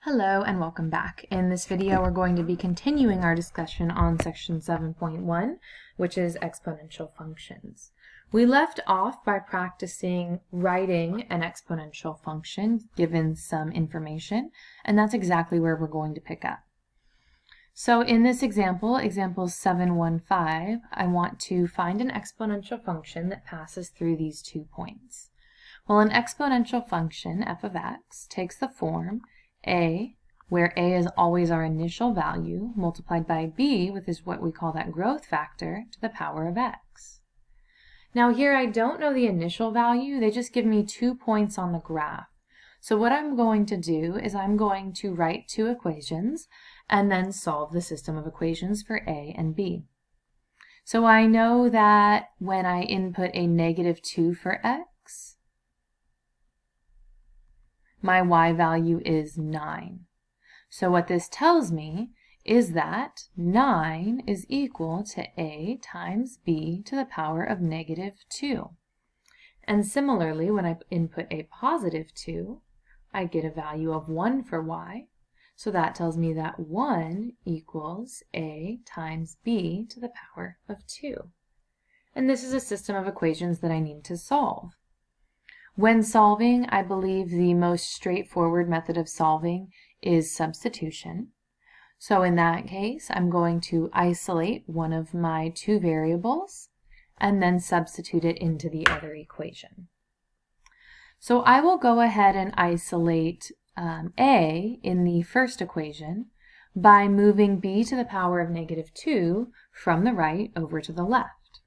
Hello and welcome back. In this video we're going to be continuing our discussion on section 7.1, which is exponential functions. We left off by practicing writing an exponential function given some information, and that's exactly where we're going to pick up. So in this example 715, I want to find an exponential function that passes through these 2 points. Well, an exponential function, f of x, takes the form a, where a is always our initial value, multiplied by b, which is what we call that growth factor, to the power of x. Now here I don't know the initial value, they just give me 2 points on the graph. So what I'm going to do is I'm going to write 2 equations and then solve the system of equations for a and b. So I know that when I input a -2 for x, my y value is 9. So what this tells me is that 9 is equal to a times b to the power of -2. And similarly, when I input a +2, I get a value of 1 for y. So that tells me that 1 equals a times b to the power of 2. And this is a system of equations that I need to solve. When solving, I believe the most straightforward method of solving is substitution. So in that case, I'm going to isolate one of my 2 variables and then substitute it into the other equation. So I will go ahead and isolate a in the first equation by moving b to the power of -2 from the right over to the left.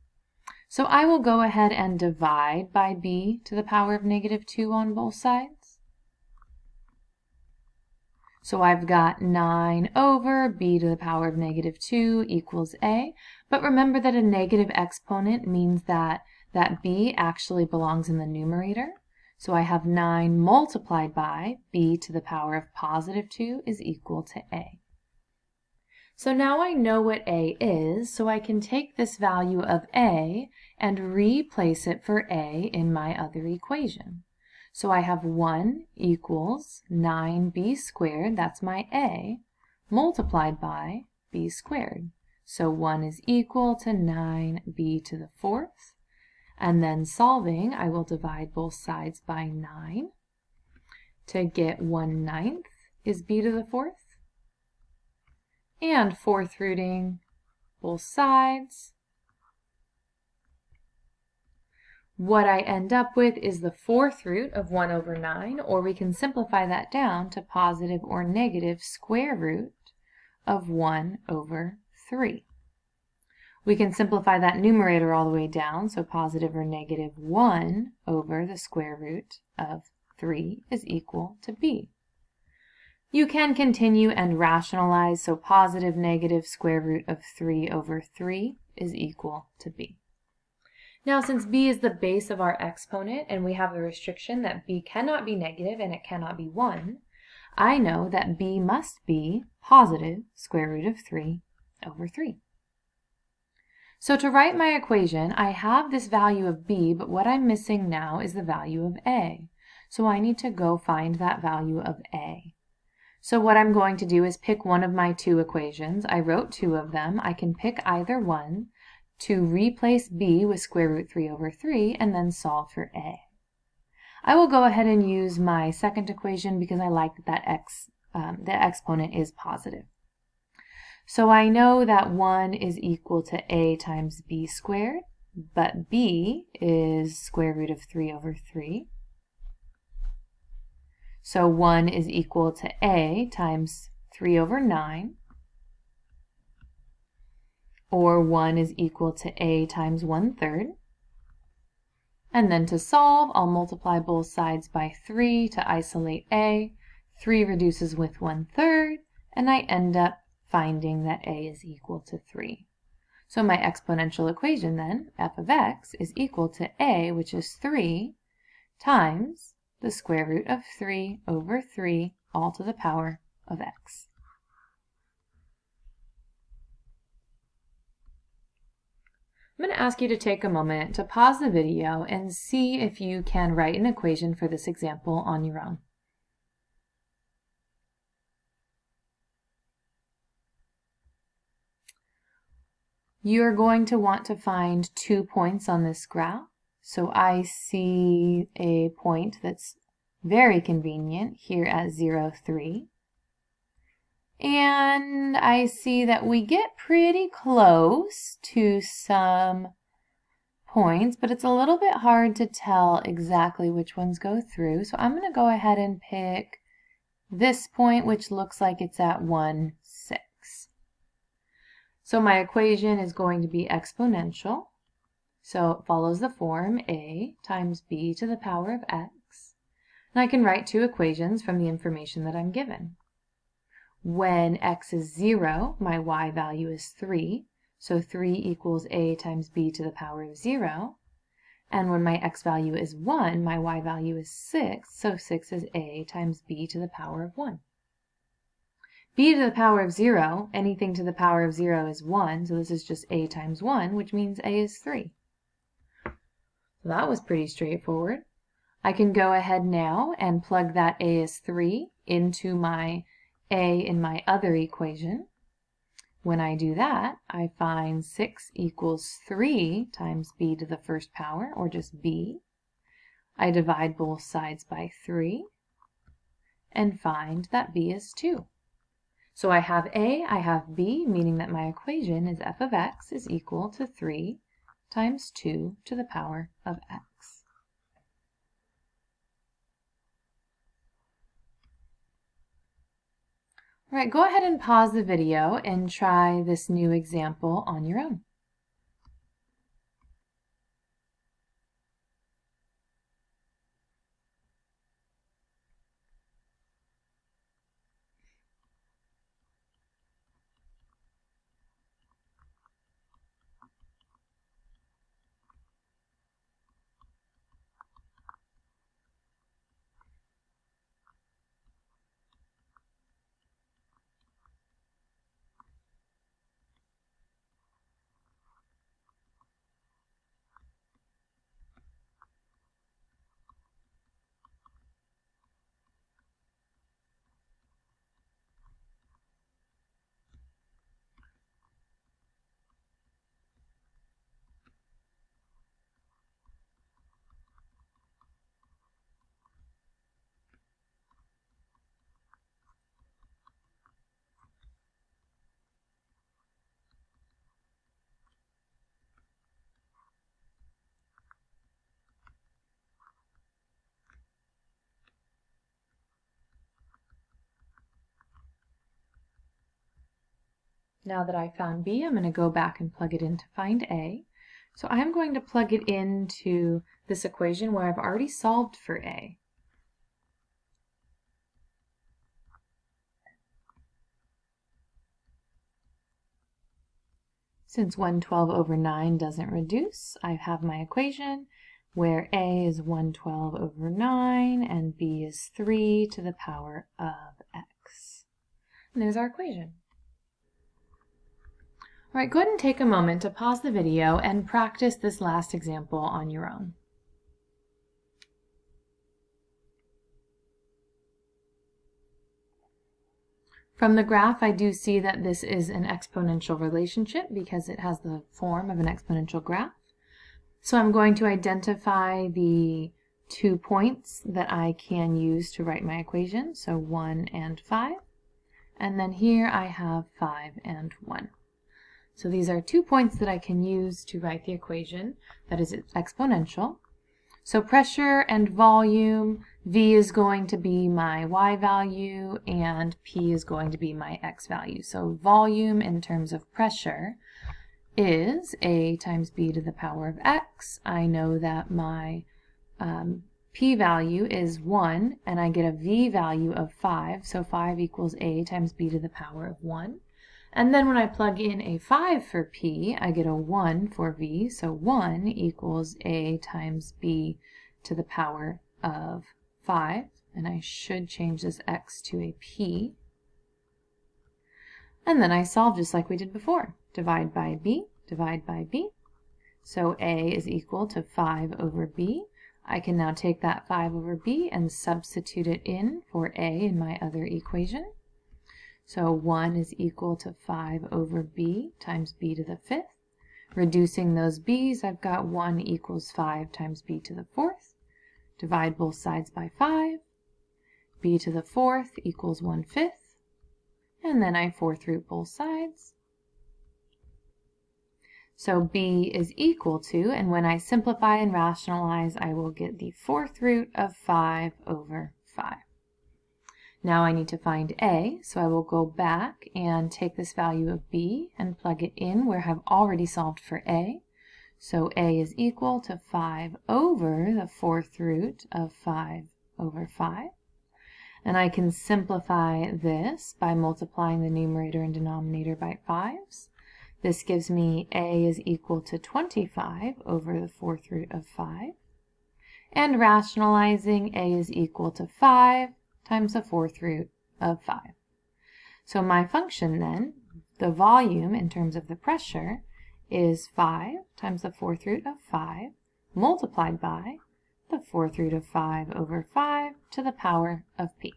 So I will go ahead and divide by b to the power of -2 on both sides. So I've got 9 over b to the power of -2 equals a. But remember that a negative exponent means that b actually belongs in the numerator. So I have 9 multiplied by b to the power of +2 is equal to a. So now I know what a is, so I can take this value of a and replace it for a in my other equation. So I have 1 equals 9b squared, that's my a, multiplied by b squared. So 1 is equal to 9b to the 4th. And then solving, I will divide both sides by 9 to get 1/9 is b to the 4th. And 4th rooting both sides. What I end up with is the 4th root of 1 over 9, or we can simplify that down to positive or negative square root of 1 over 3. We can simplify that numerator all the way down, so positive or negative 1 over the square root of 3 is equal to b. You can continue and rationalize, so positive negative square root of 3 over 3 is equal to b. Now, since b is the base of our exponent and we have the restriction that b cannot be negative and it cannot be 1, I know that b must be positive square root of 3 over 3. So to write my equation, I have this value of b, but what I'm missing now is the value of a. So I need to go find that value of a. So what I'm going to do is pick one of my 2 equations. I wrote 2 of them. I can pick either one to replace b with square root 3 over 3 and then solve for a. I will go ahead and use my second equation because I like that the exponent is positive. So I know that 1 is equal to a times b squared, but b is square root of 3 over 3. So 1 is equal to a times 3 over 9, or 1 is equal to a times 1/3. And then to solve, I'll multiply both sides by 3 to isolate a. 3 reduces with 1/3, and I end up finding that a is equal to 3. So my exponential equation then, f of x, is equal to a, which is 3, times the square root of 3 over 3, all to the power of x. I'm going to ask you to take a moment to pause the video and see if you can write an equation for this example on your own. You're going to want to find 2 points on this graph. So I see a point that's very convenient here at 0, 3. And I see that we get pretty close to some points, but it's a little bit hard to tell exactly which ones go through. So I'm going to go ahead and pick this point, which looks like it's at 1, 6. So my equation is going to be exponential. So it follows the form a times b to the power of x. And I can write 2 equations from the information that I'm given. When x is 0, my y value is 3. So 3 equals a times b to the power of 0. And when my x value is 1, my y value is 6. So 6 is a times b to the power of 1. b to the power of 0, anything to the power of 0 is 1. So this is just a times 1, which means a is 3. So that was pretty straightforward. I can go ahead now and plug that a is 3 into my a in my other equation. When I do that, I find 6 equals 3 times b to the first power, or just b. I divide both sides by 3 and find that b is 2. So I have a, I have b, meaning that my equation is f of x is equal to 3 times 2 to the power of x. All right, go ahead and pause the video and try this new example on your own. Now that I found b, I'm going to go back and plug it in to find a. So I'm going to plug it into this equation where I've already solved for a. Since 112 over 9 doesn't reduce, I have my equation where a is 112 over 9 and b is 3 to the power of x. And there's our equation. All right, go ahead and take a moment to pause the video and practice this last example on your own. From the graph, I do see that this is an exponential relationship because it has the form of an exponential graph. So I'm going to identify the 2 points that I can use to write my equation, so 1 and 5. And then here I have 5 and 1. So these are 2 points that I can use to write the equation that is exponential. So pressure and volume, V is going to be my Y value and P is going to be my X value. So volume in terms of pressure is A times B to the power of X. I know that my P value is 1 and I get a V value of 5. So 5 equals A times B to the power of 1. And then when I plug in a 5 for P, I get a 1 for V. So 1 equals A times B to the power of 5. And I should change this X to a P. And then I solve just like we did before. Divide by B, divide by B. So A is equal to 5 over B. I can now take that 5 over B and substitute it in for A in my other equation. So 1 is equal to 5 over b times b to the 5th. Reducing those b's, I've got 1 equals 5 times b to the 4th. Divide both sides by 5. B to the 4th equals 1/5. And then I 4th root both sides. So b is equal to, and when I simplify and rationalize, I will get the 4th root of 5 over 5. Now I need to find a, so I will go back and take this value of b and plug it in where I've already solved for a. So a is equal to 5 over the 4th root of 5 over 5. And I can simplify this by multiplying the numerator and denominator by 5s. This gives me a is equal to 25 over the 4th root of 5. And rationalizing, a is equal to 5 times the 4th root of 5. So my function then, the volume in terms of the pressure, is 5 times the 4th root of 5 multiplied by the 4th root of 5 over 5 to the power of p.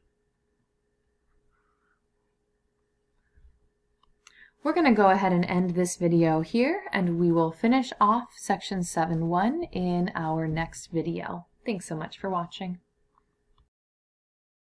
We're going to go ahead and end this video here, and we will finish off section 7.1 in our next video. Thanks so much for watching.